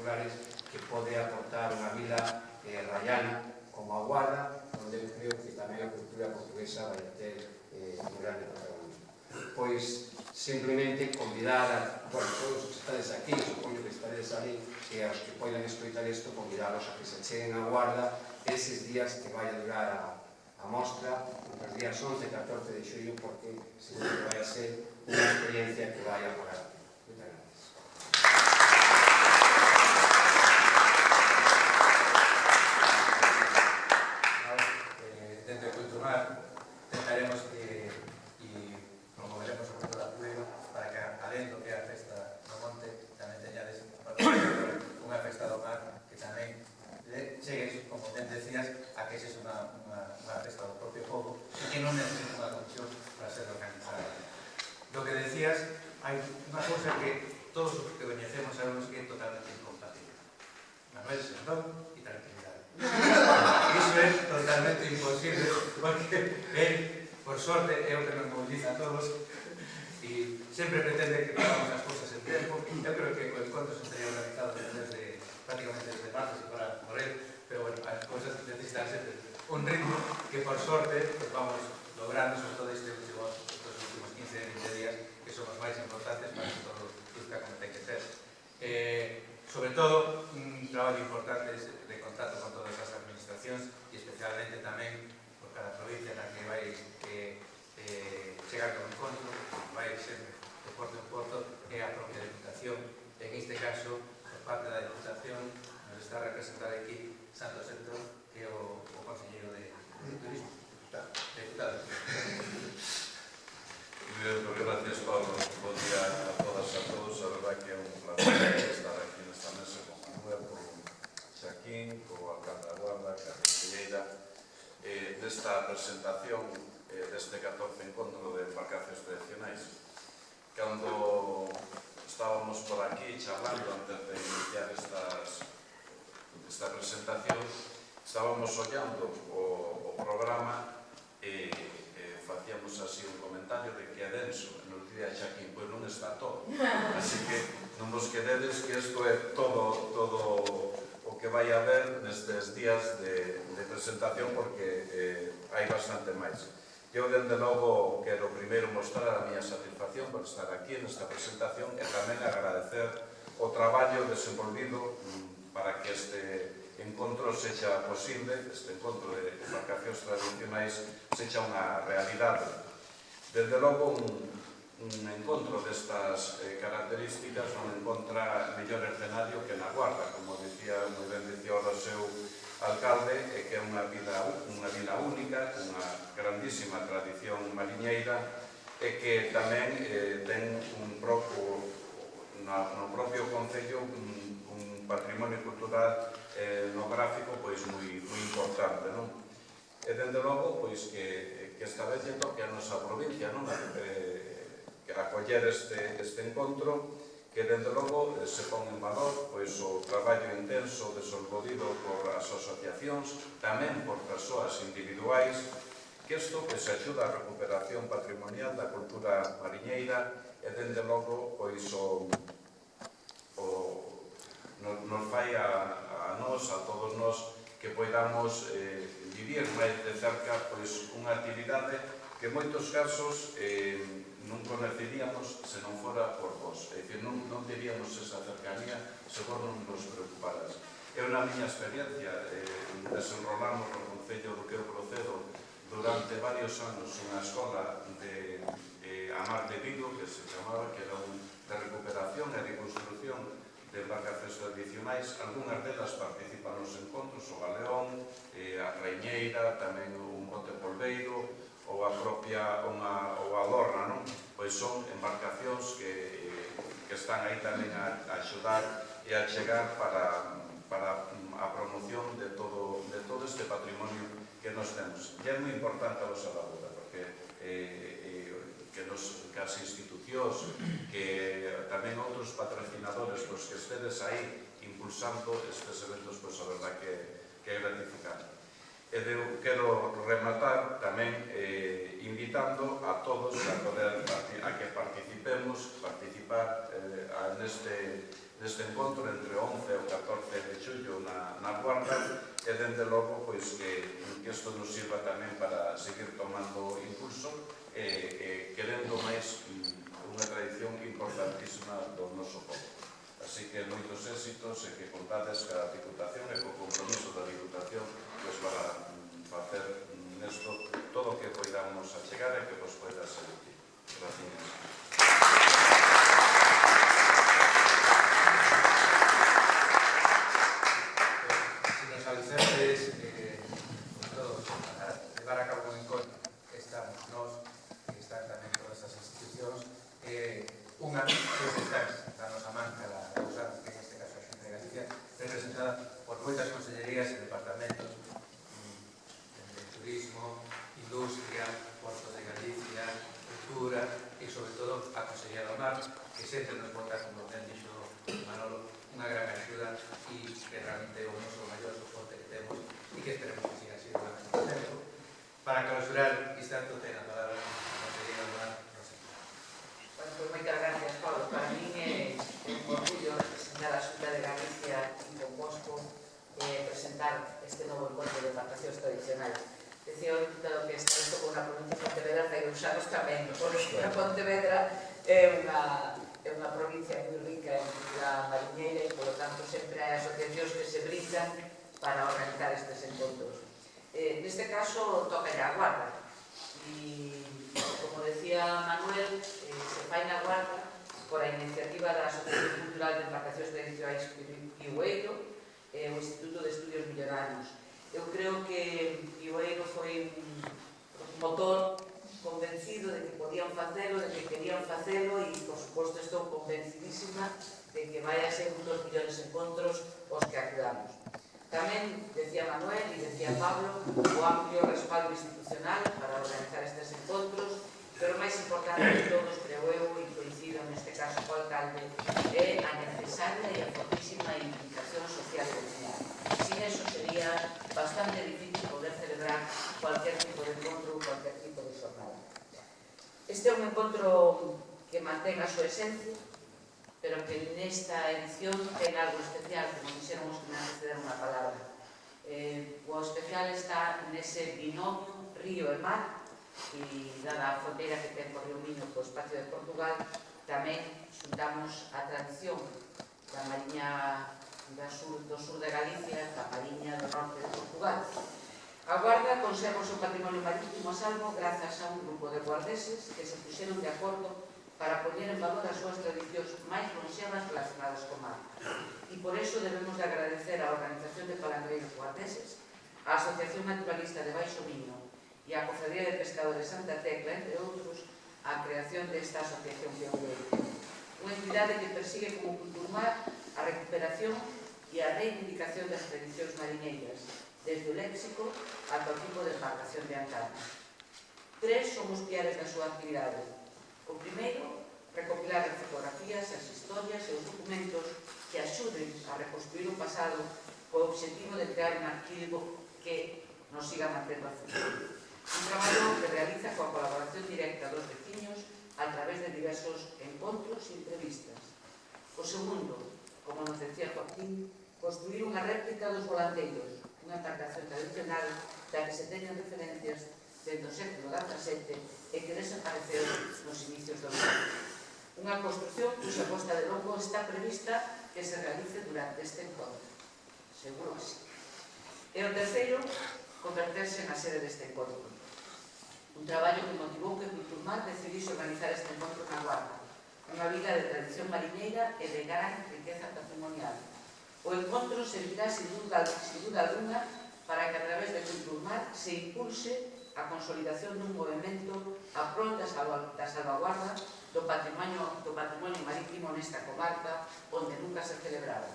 lugares que pode aportar unha vila raiana como a Guarda, onde eu creo que tamén a cultura portuguesa vai ter un grande protagonismo. Pois, simplemente convidar a todos os que estades aquí, supoño que estades ali, e aos que poden escoitar isto, convidalos a que se cheguen a Guarda eses días que vai a durar a mostra, os días 11 e 14 de xullo, porque seguro que vai a ser unha experiencia que vai a pagar. Moitas gracias. Dentro de Culturmar tentaremos e promoveremos o cultura público para que alén do que é a festa no monte tamén teñades unha festa do mar que tamén chegues, como ben decías, a que ese é unha festa do propio povo e que non necesita unha comisión para ser organizada. Lo que decías, hai unha cousa que todos os que coñecemos sabemos que é totalmente incompatible: Manuel Sendón e tranquilidade. Iso é totalmente imposible, porque él, por sorte, é o que nos moviliza a todos e sempre pretende que pagamos as cousas en tempo. Eu creo que o encontro se estaría organizado prácticamente desde martes e para morir, pero bueno, as cousas necesitan sempre un ritmo que por sorte pues vamos logrando, sobre todo estes últimos 15-20 días, que son os máis importantes para que todo luzca como ten que ser. Sobre todo, un traballo importante de contacto con todas as administracións e especialmente tamén por cada provincia na que vai chegar con encontro, vai sempre de porto en porto, é a propia Deputación. En este caso, por parte da Deputación, nos está a representar aquí Santos Centro, que é o conselleiro de Turismo. Deputado. Gracias, Pablo. Buen día a todas e a todos. A verdad que é un placer estar aquí nesta mesa con Manuel, con Xaquín, con o alcalde da Guarda, con a conselleira, nesta presentación deste 14 encontro de embarcacións tradicionais. Cando estábamos por aquí charlando antes de iniciar esta presentación, estábamos ollando o programa e facíamos así un comentario de que é denso, e nos diría Xaquín, pois non está todo. Así que non vos quededes que isto é todo o que vai haber nestes días de presentación, porque hai bastante máis. Eu, dende logo, quero primeiro mostrar a miña satisfacción por estar aquí nesta presentación e tamén agradecer o traballo desenvolvido para que este encontro sexa posible, este encontro de embarcacións tradicionais sexa unha realidade. Desde logo, un encontro destas características non encontra mellor escenario que na Guarda, como dicía, moi ben dicía o seu alcalde, que é unha vila única, unha grandísima tradición mariñeira e que tamén ten no propio concello un patrimonio cultural etnográfico pois moi importante, non? E dende logo pois que está vendo que a nosa provincia non que acoller este encontro, que dende logo se pon en valor pois o traballo intenso desenvolvido por as asociacións, tamén por persoas individuais, que isto que se axuda a recuperación patrimonial da cultura mariñeira e dende logo pois nos fai a nós, a todos nós, que poidamos vivir máis de cerca pois unha actividade que en moitos casos non conoceríamos se non fora por vos. É dicir, non teríamos esa cercanía se vos non nos preocuparas. É unha miña experiencia, desenrolamos no Concello do que eu procedo durante varios anos unha escola de Amar de Vigo, que se chamaba, que era de recuperación e de construcción de embarcacións tradicionais. Algúnas delas participan nos encontros, o Galeón, a Reiñeira, tamén un bote polveiro, ou a propia ou a Lorna, non? Pois son embarcacións que están aí tamén a axudar e a chegar para a promoción de todo este patrimonio que nos temos. E é moi importante a vosa labora, porque que as institucións, que tamén outros patrocinadores, pois que estedes aí impulsando estes eventos, pois a verdad que é gratificante. E eu quero rematar tamén invitando a todos a que participar neste encontro entre 11 e o na Guarda e, dende logo, pois, que isto nos sirva tamén para seguir tomando impulso e querendo máis unha tradición importantísima do noso povo. Así que moitos éxitos e que contades ca Diputación e co compromiso da Diputación para facer nesto todo o que poidamos achegar e que vos poida ser útil. Gracias. Alicerces, todos, para levar a cabo un encontro que estamos nós, que están tamén todas as institucións, unha que está da nosa manca, da USAD, que neste caso a Xunta de Galicia, representada por moitas consellerías e departamentos de turismo, industria, Porto de Galicia, cultura e, sobre todo, a Consellería do Mar, que sempre nos bota, como ben dixo Manolo, unha gran axuda e que realmente é o noso maior soporte que temos e que esperemos que siga sido durante o tempo. Para clausurar este acto, ten a palabra a Conselleira do Mar, Rosa. Pois moitas gracias, Pablo. Para min é un orgullo representar a Xunta de Galicia en Composto e presentar este novo encontro de embarcacións tradicionais. Decía dado que está isto con unha provincia de Pontevedra, hai usados tamén, porque a Pontevedra é unha provincia moi rica en cultura mariñeira e, polo tanto, sempre hai asociacións que se brindan para organizar estes encontros. Neste caso, toca a Guarda. E, como decía Manuel, se fai na Guarda por a iniciativa da Asociación Cultural de Embarcacións Tradicionais Piueiro e o Instituto de Estudios Millonarios. Eu creo que Piueiro foi un motor convencido de que podían facelo, de que querían facelo e, por suposto, estou convencidísima de que vai a ser un dos millores encontros os que acudamos. Tamén, decía Manuel e decía Pablo, o amplio respaldo institucional para organizar estes encontros, pero máis importante de todos, creo eu, e coincido neste caso co alcalde, é a necesaria e a fortísima implicación social e comunal. Sin eso sería bastante difícil poder celebrar cualquier tipo de encontro ou cualquier tipo de jornada. Este é un encontro que mantén a súa esencia, pero que nesta edición ten algo especial, como dixéramos que me anteceder unha palabra. O especial está nese binomio río e mar, e dada a fronteira que ten por Río Miño co espacio de Portugal, tamén xuntamos a tradición da mariña do sur de Galicia, da mariña do norte de Portugal. A Guarda conserva o seu patrimonio marítimo a salvo grazas a un grupo de guardeses que se puxeron de acordo para poñer en valor as súas tradicións máis lonxevas relacionadas co mar. E por iso debemos de agradecer á Organización de Palangreiros Guardeses, á Asociación Naturalista de Baixo Miño e á Cofradía de Pescadores Santa Tecla, entre outros, a creación desta asociación pioneira. Unha entidade que persigue como Culturmar a recuperación e a reivindicación das tradicións mariñeiras, desde o léxico ata o tipo de embarcación de antaño. Tres son os piares da súa actividade. O primeiro, recopilar as fotografías, as historias e os documentos que axuden a reconstruir o pasado co obxectivo de crear un arquivo que nos siga mantendo a futuro. Un traballo que realiza coa colaboración directa dos veciños a través de diversos encontros e entrevistas. O segundo, como nos decía Joaquín, construir unha réplica dos volanteiros, unha embarcación tradicional da que se teñen referencias desde o século XVII e que desapareceu nos inicios do mundo. Unha construción cuxa posta de longo está prevista que se realice durante este encontro. Seguro que sí. E o terceiro, converterse na sede deste encontro. Un traballo que motivou que Culturmar decidise organizar este encontro na Guarda, unha vila de tradición mariñeira e de gran riqueza patrimonial. O encontro servirá, sin duda alguna, para que a través de Culturmar se impulse a consolidación dun movimento a prol da salvaguarda do patrimonio marítimo nesta comarca onde nunca se celebraba.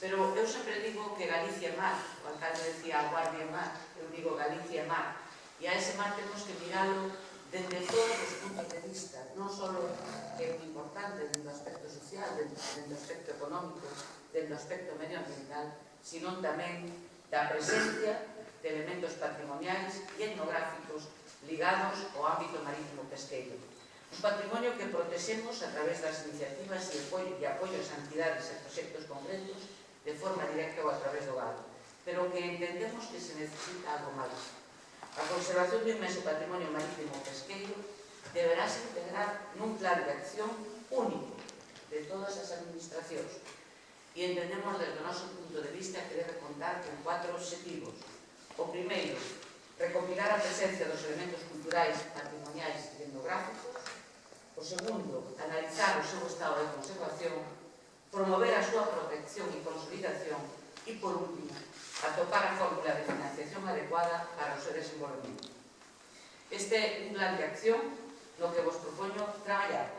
Pero eu sempre digo que Galicia é mar, o alcalde decía a Guardia é mar, eu digo Galicia é mar, e a ese mar temos que miralo dende todos os puntos de vista, non só que é moi importante dentro do aspecto social, dentro do aspecto económico, dentro do aspecto medioambiental, sino tamén da presencia de elementos patrimoniais e etnográficos ligados ao ámbito marítimo pesqueiro. Un patrimonio que protexemos a través das iniciativas e apoios a entidades e proxectos concretos de forma directa ou a través do gado, pero que entendemos que se necesita algo máis. A conservación do inmenso patrimonio marítimo pesqueiro deberase integrar nun plan de acción único de todas as administracións e entendemos desde o noso punto de vista que debe contar con 4 obxectivos. O primeiro, recopilar a presencia dos elementos culturais, patrimoniais e etnográficos. O segundo, analizar o seu estado de conservación, promover a súa protección e consolidación e, por último, atopar a fórmula de financiación adecuada para o seu desenvolvemento. Este é un plan de acción no que vos propoño traballar.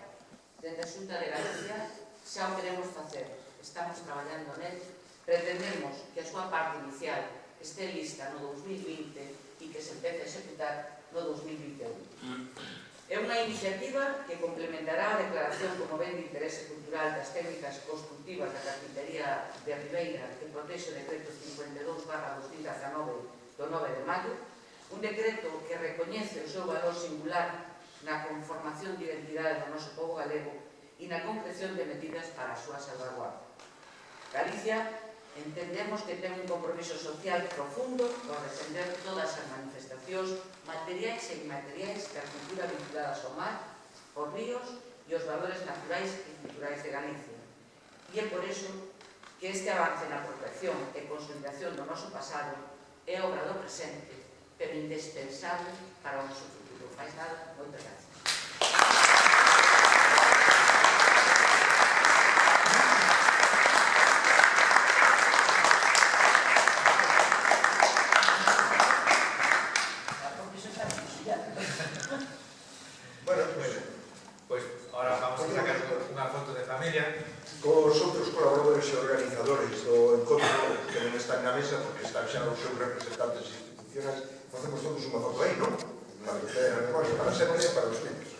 Dende a Xunta de Galicia xa o queremos facer, estamos traballando nel, pretendemos que a súa parte inicial este lista no 2020 e que se empece a executar no 2021. É unha iniciativa que complementará a declaración como ben de interese cultural das técnicas constructivas da carpintería de Ribeira que protexe o decreto 52/2019 do 9 de maio, un decreto que recoñece o seu valor singular na conformación de identidade do noso pobo galego e na concreción de medidas para a súa salvaguarda. Galicia entendemos que ten un compromiso social profundo por defender todas as manifestacións materiais e inmateriais da cultura vinculadas ao mar, aos ríos e os valores naturais e culturais de Galicia. E é por iso que este avance na protección e consolidación do noso pasado é obra do presente, pero indispensable para o noso futuro. Máis nada, moitas gracias. Cos outros colaboradores e organizadores do encontro que non están na mesa porque están xa os seus representantes institucionais, facemos todos unha foto aí, non? Para que tener memoria, para sempre e para os tempos.